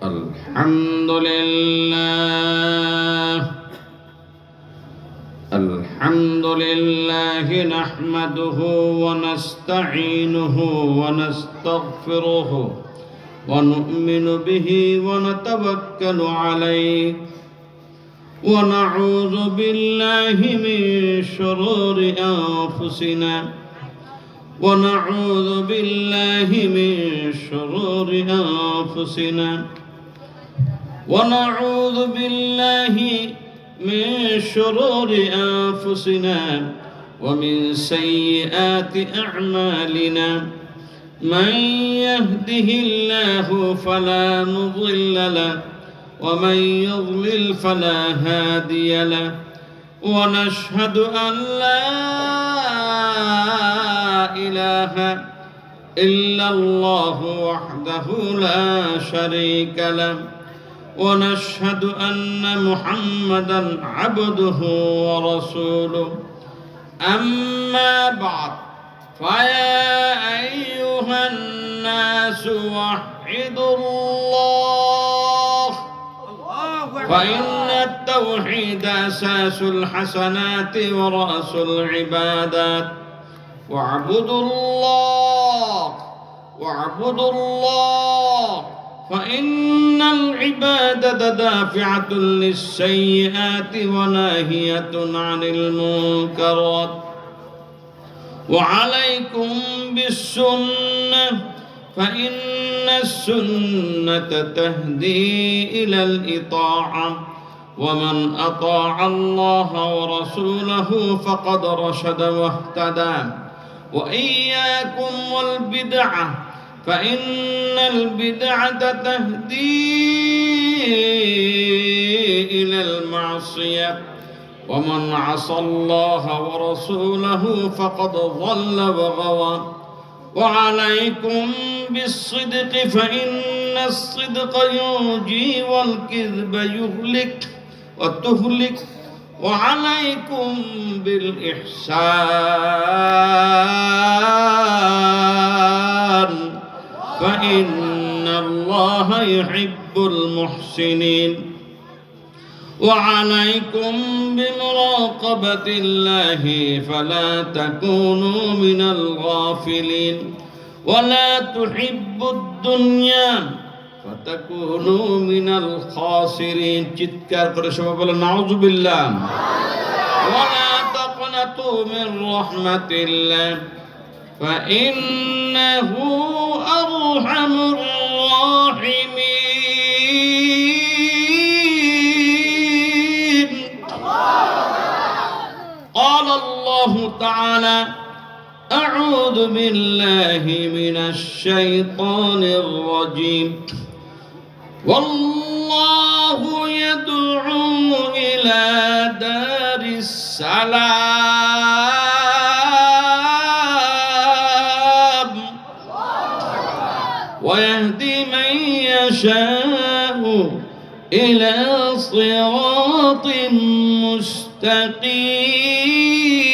الحمد لله الحمد لله نحمده ونستعينه ونستغفره ونؤمن به ونتوكل عليه ونعوذ بالله من شرور أنفسنا ونعوذ بالله من شرور أنفسنا ونعوذ بالله من شرور أنفسنا ومن سيئات أعمالنا من يهده الله فلا مضل له ومن يضلل فلا هادي له ونشهد أن لا إله إلا الله وحده لا شريك له ونشهد أن محمدا عبده ورسوله أما بعد فيا أيها الناس وحدوا الله فإن التوحيد أساس الحسنات ورأس العبادات واعبدوا الله فإن العبادة دافعة للسيئات وناهية عن المنكرات وعليكم بالسنة فإن السنة تهدي إلى الإطاعة ومن أطاع الله ورسوله فقد رشد واهتدى وإياكم والبدعة فإن البدعة تهدي إلى المعصية ومن عصى الله ورسوله فقد ضل وغوى وعليكم بالصدق فإن الصدق ينجي والكذب يهلك وتهلك وعليكم بالإحسان فإن الله يحب المحسنين وعليكم بمراقبة الله فلا تكونوا من الغافلين ولا تحبوا الدنيا فتكونوا من الخاسرين চিৎকার করে সবাই বলেন নাউযু বিল্লাহ ولا تقنطوا من رحمة الله فإنه أرحم الراحمين قال الله تعالى أعوذ بالله من الشيطان الرجيم والله يدعو إلى دار السلام ويهدي من يشاء إلى صراط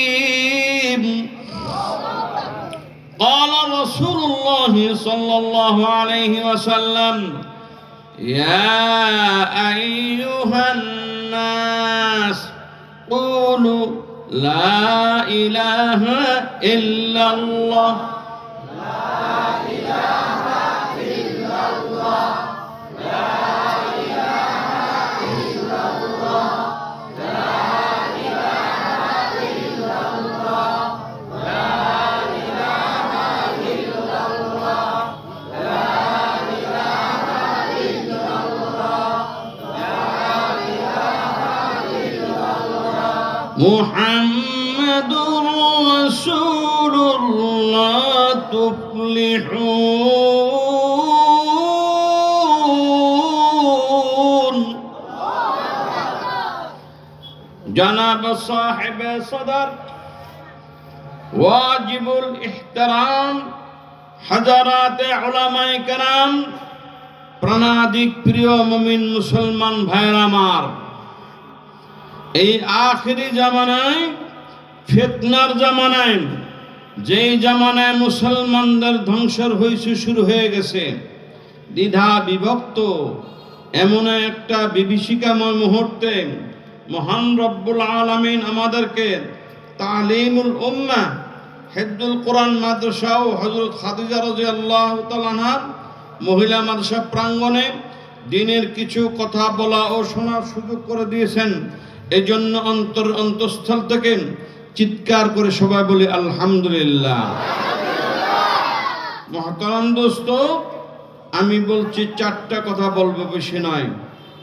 مستقيم قال رسول الله صلى الله عليه وسلم يا أيها الناس قولوا لا إله إلا الله لا إله إلا الله لا إله إلا الله لا إله إلا الله لا إله إلا الله لا إله إلا الله لا إله إلا الله محمد رسول الله تفلحون جناب صاحب صدر واجب الاحترام حضرات علماء کرام প্রাণাদিক প্রিয় মুমিন মুসলমান ভাইরা আমার এই আখিরি জামানায় ফিতনার জামানায় যেই জামানায় মুসলমানদের ধ্বংসের হইচই শুরু হয়ে গেছে দ্বিধা বিভক্ত এমন একটা বিভীষিকাময় মুহূর্তে মহান রব্বুল আলামিন আমাদেরকে তালিমুল উম্মাহ হিফজুল কোরআন মাদ্রাসা ও হযরত খাদিজা রাদিয়াল্লাহু তাআলা আনহার মহিলা মাদ্রাসা প্রাঙ্গণে দিনের কিছু কথা বলা ও শোনার সুযোগ করে দিয়েছেন। এজন্য অন্তঃস্থল থেকে চিৎকার করে সবাই বলি আলহামদুলিল্লাহ। মুহতারাম দোস্ত, আমি বলছি চারটা কথা বলবো, বেশি নয়।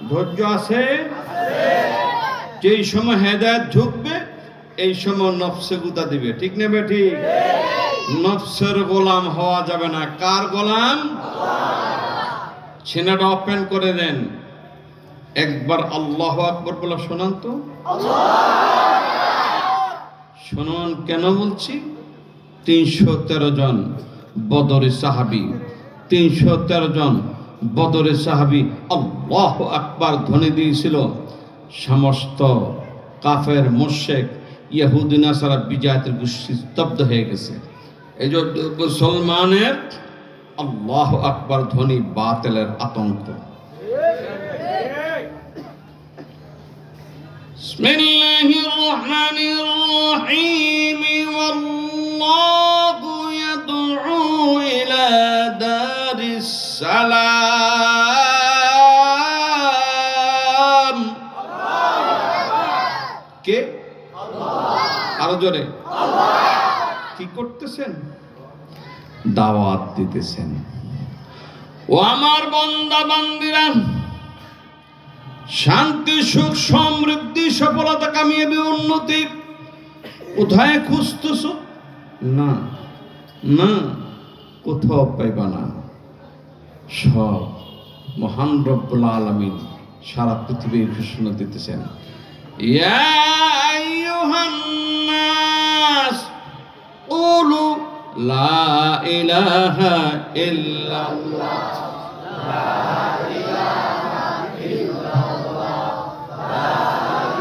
ধৈর্য আছে? যেই সময় হেদায়েত ঢুকবে এই সময় নফসে গুতা দিবে, ঠিক নেবে? ঠিক। নফসের গোলাম হওয়া যাবে না। কার গোলাম? সিনাটা ওপেন করে দেন, একবার আল্লাহু আকবার বলে শোনান তো। শুনুন কেন বলছি। 313 জন বদরের সাহাবী, 313 জন বদরের সাহাবী আল্লাহু আকবার ধ্বনি দিয়েছিল। সমস্ত কাফের মুশরিক ইহুদি নাসারা বিজাতের গোষ্ঠী স্তব্ধ হয়ে গেছে। এই যে মুসলমানের আল্লাহু আকবার ধ্বনি বাতিলের আতঙ্ক। বিসমিল্লাহির রহমানির রহিম। ওয়াল্লাহু ইয়াদউ ইলা দারিস সালাম। কে? আরো জোরে। কি করতেছেন? দাওয়াত দিতেছেন। ও আমার বান্দা বান্দিরা, শান্তি, সুখ, সমৃদ্ধি, সফলতা, কামিয়াবি, উন্নতি কোথায় খুঁজতেছ? না না, কোথাও পাইবা না। সব মহান রব্বুল আলামিন সারা পৃথিবীর ঘোষণা দিতেছেন। ইয়া আইয়ুহান নাস কুলু লা ইলাহা ইল্লাল্লাহ, লা ইলাহা ইল্লাল্লাহ, লা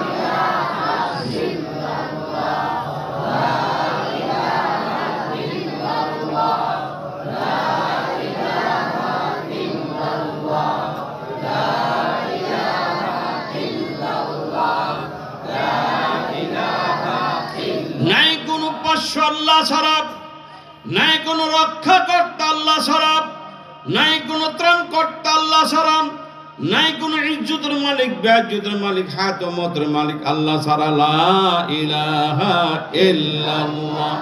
ইলাহা ইল্লাল্লাহ, লা ইলাহা ইল্লাল্লাহ, লা ইলাহা ইল্লাল্লাহ, লা ইলাহা ইল্লাল্লাহ, লা ইলাহা ইল্লাল্লাহ। নাই কোনো উপাস্য আল্লাহ ছাড়া, নাই কোনো রক্ষাকর্তা আল্লাহ ছাড়া, নাই কোনো ত্রাণকর্তা আল্লাহ ছাড়া, নাই কোনো ইজ্জতের মালিক, বেইজ্জতের মালিক, হায়াত ও মতের মালিক আল্লাহ ছাড়া। লা ইলাহা ইল্লাল্লাহ।